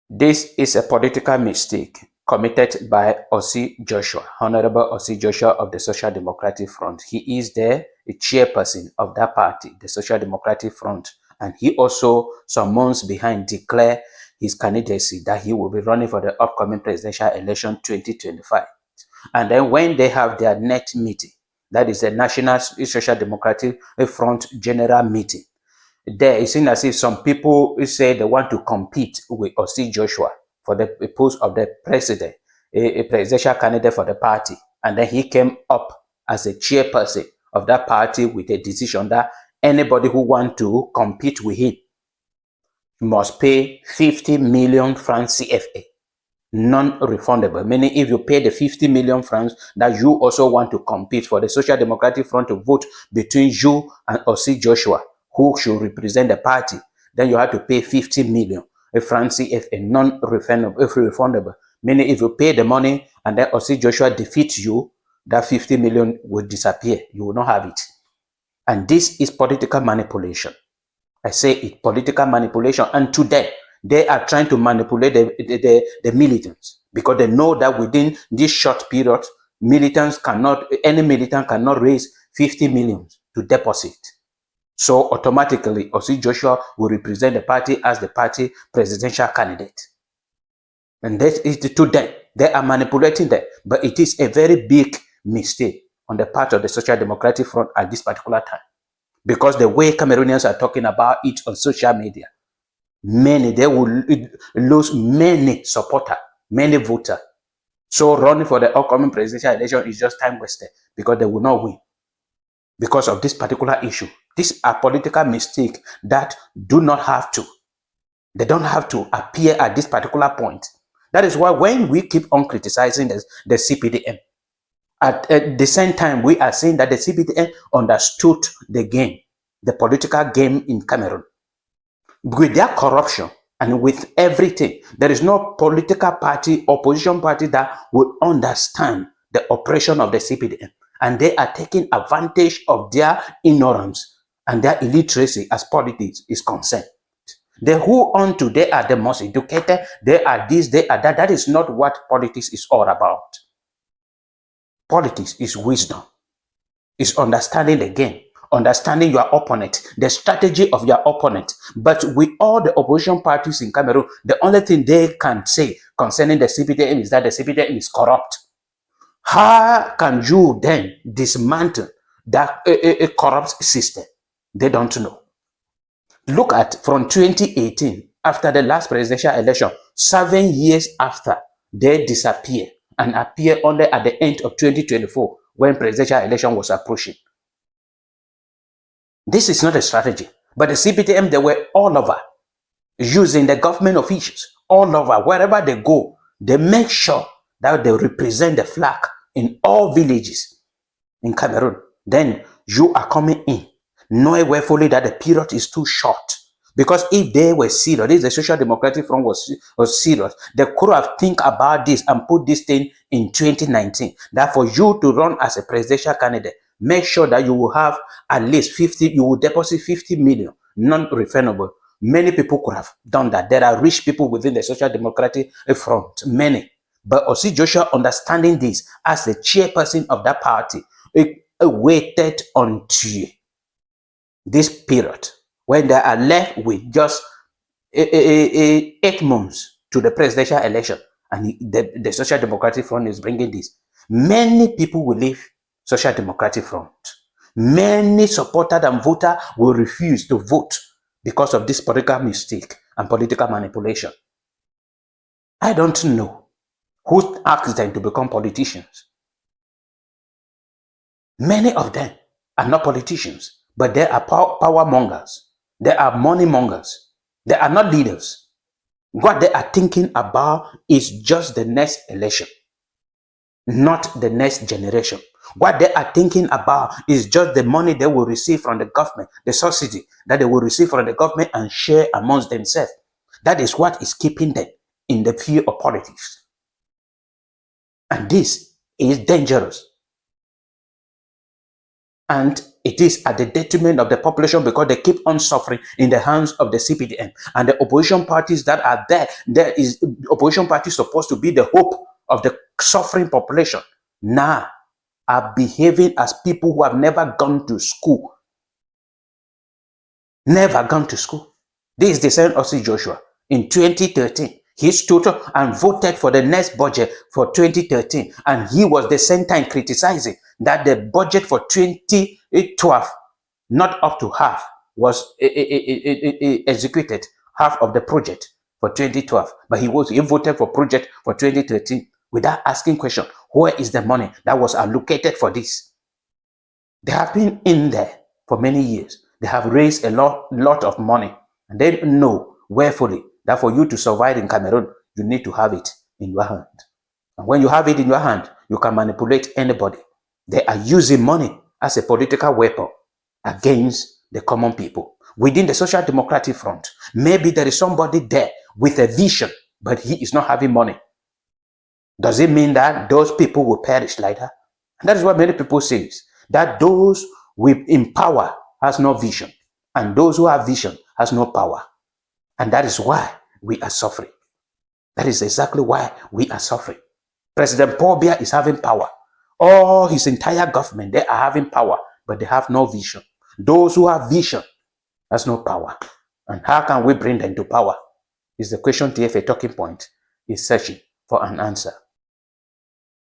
This is a political mistake committed by Osih Joshua, Honorable Osih Joshua of the Social Democratic Front. He is the chairperson of that party, the Social Democratic Front, and he also, some months behind, declared his candidacy that he will be running for the upcoming presidential election 2025. And then when they have their next meeting, that is the National Social Democratic Front General Meeting, there it seems as if some people say they want to compete with Osih Joshua for the post of the president, a presidential candidate for the party. And then he came up as a chairperson of that party with a decision that anybody who wants to compete with him must pay 50 million francs CFA, non-refundable, meaning if you pay the 50 million francs that you also want to compete for the Social Democratic Front to vote between you and Osih Joshua, who should represent the party, then you have to pay 50 million francs CFA, non-refundable, meaning if you pay the money and then Osih Joshua defeats you, that 50 million will disappear. You will not have it. And this is political manipulation. I say it, political manipulation. And today, they are trying to manipulate the militants because they know that within this short period, any militant cannot raise 50 million to deposit. So automatically, Osih Joshua will represent the party as the party presidential candidate. And that is today. They are manipulating that. But it is a very big mistake on the part of the Social Democratic Front at this particular time. Because the way Cameroonians are talking about it on social media, they will lose many supporters, many voters. So running for the upcoming presidential election is just time wasted because they will not win because of this particular issue. These are political mistakes that do not have to. They don't have to appear at this particular point. That is why when we keep on criticizing the CPDM, at the same time, we are saying that the CPDM understood the game, the political game in Cameroon. With their corruption and with everything, there is no political party, opposition party that will understand the operation of the CPDM. And they are taking advantage of their ignorance and their illiteracy as politics is concerned. They they are the most educated, they are this, they are that. That is not what politics is all about. Politics is wisdom, is understanding the game, understanding your opponent, the strategy of your opponent. But with all the opposition parties in Cameroon, the only thing they can say concerning the CPDM is that the CPDM is corrupt. How can you then dismantle that a corrupt system? They don't know. Look at from 2018, after the last presidential election, 7 years after, they disappear and appear only at the end of 2024 when presidential election was approaching. This is not a strategy, but the CPTM, they were all over, using the government officials all over. Wherever they go, they make sure that they represent the flag in all villages in Cameroon. Then you are coming in, knowing fully that the period is too short. Because if they were serious, if the Social Democratic Front was serious, they could have think about this and put this thing in 2019. That for you to run as a presidential candidate, make sure that you will have at least 50, you will deposit 50 million, non-refundable. Many people could have done that. There are rich people within the Social Democratic Front, many. But Osih Joshua, understanding this as the chairperson of that party, waited until this period when they are left with just 8 months to the presidential election, and the Social Democratic Front is bringing this. Many people will leave Social Democratic Front. Many supporters and voters will refuse to vote because of this political mistake and political manipulation. I don't know who asked them to become politicians. Many of them are not politicians, but they are power mongers. They are money mongers. They are not leaders. What they are thinking about is just the next election, not the next generation. What they are thinking about is just the money they will receive from the government, the subsidy that they will receive from the government and share amongst themselves. That is what is keeping them in the field of politics. And this is dangerous. And It is at the detriment of the population because they keep on suffering in the hands of the CPDM. And the opposition parties that are there is opposition parties supposed to be the hope of the suffering population, now are behaving as people who have never gone to school. Never gone to school. This is the same Osih Joshua. In 2013, he stood up and voted for the next budget for 2013. And he was the same time criticizing that the budget for 2012, not up to half, was executed, half of the project for 2012. But he voted for project for 2013 without asking question, where is the money that was allocated for this? They have been in there for many years. They have raised a lot of money. And they know wherefully that for you to survive in Cameroon, you need to have it in your hand. And when you have it in your hand, you can manipulate anybody. They are using money as a political weapon against the common people. Within the Social Democratic Front, maybe there is somebody there with a vision, but he is not having money. Does it mean that those people will perish like that? And that is what many people say, that those in power has no vision, and those who have vision has no power. And that is why we are suffering. That is exactly why we are suffering. President Paul Biya is having power. All his entire government, they are having power, but they have no vision. Those who have vision has no power. And how can we bring them to power? Is the question TFA Talking Point is searching for an answer.